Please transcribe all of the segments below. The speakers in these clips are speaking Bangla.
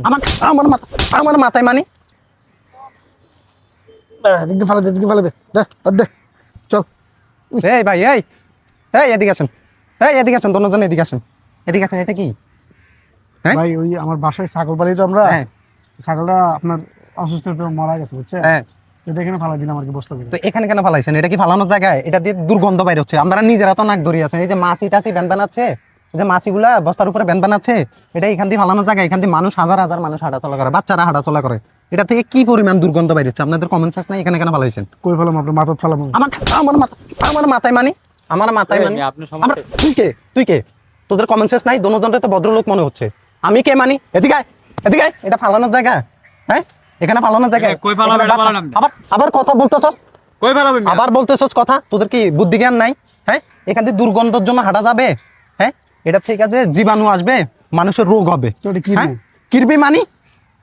আমার আমার মাথা আমার মাথায় মানি দিকে ফেলে দে দে চল এই ভাই এই এদিকে আসেন এদিকে আসেন দুজন এদিকে আসেন এটা কি হ্যাঁ ভাই ওই আমার বাসায় ছাগল পালি তো আমরা ছাগলটা আপনার অসুস্থ হয়ে মারা গেছে বুঝছেন এটা এখানে ফালাই দিন আমার কি বসতে হবে তো এখানে কেন ফালাইছেন এটা কি ফালানোর জায়গায় এটা দিয়ে দুর্গন্ধ বাইরে হচ্ছে আমরা নিজেরা তো নাক ধরিয়ে আছেন এই যে মাছি টাছি ব্যান বানাচ্ছে যে মাছিগুলা বস্তার উপরে ব্যান বানাচ্ছে এটা এখান দিয়ে ফালানোর জায়গায় এখান দিয়ে মানুষ হাজার হাজার মানুষ হাঁটাচলা করে বাচ্চারা হাঁটাচলা করে এটা থেকে কি পরিমাণ দুর্গন্ধ বাইরে হচ্ছে আপনাদের কমন সেন্স নাই এখানে কেন ফালাইছেন কই ফেলাম আপনার মাথা ফেলাম আমার মাথায় মানি তুই কে তোদের কমন সেন্স নাই দোনোজনটা তো ভদ্রলোক মনে হচ্ছে আমি কে মানি এদিকে এটা ফালানোর জায়গা হ্যাঁ এখানে ফালানোর জায়গা আবার কথা বলতেছস আবার বলতেছস কথা তোদের কি বুদ্ধি জ্ঞান নাই হ্যাঁ এখান থেকে দুর্গন্ধের জন্য হাঁটা যাবে হ্যাঁ এটা থেকে যে জীবাণু আসবে মানুষের রোগ হবে কিরবি মানি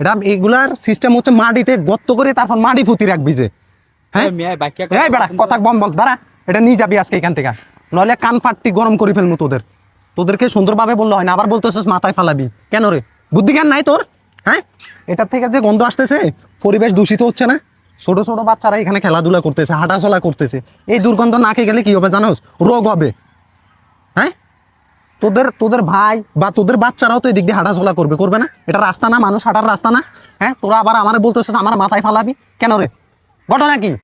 এটা এগুলার সিস্টেম হচ্ছে মাটিতে গর্ত করে তারপর মাটি ফুতি রাখবি যে হ্যাঁ বেড়া কথা বল দাঁড়া এটা নিয়ে যাবি আজকে এখান থেকে নইলে কান ফাটটি গরম করে ফেলবো তোদেরকে সুন্দরভাবে বললে হয় না আবার বলতেছিস মাথায় ফালাবি কেন রে বুদ্ধি জ্ঞান নাই তোর হ্যাঁ এটার থেকে যে গন্ধ আসতেছে পরিবেশ দূষিত হচ্ছে না ছোট ছোট বাচ্চারা এখানে খেলাধুলা করতেছে হাঁটাচলা করতেছে এই দুর্গন্ধ নাকে গেলে কি হবে জানোস রোগ হবে হ্যাঁ তোদের ভাই বা তোদের বাচ্চারাও তো এদিক দিয়ে হাঁটাচলা করবে না এটা রাস্তা না মানুষ হাঁটার রাস্তা না হ্যাঁ তোরা আবার আমার বলতেছিস আমার মাথায় ফালাবি কেন রে ঘটনা কি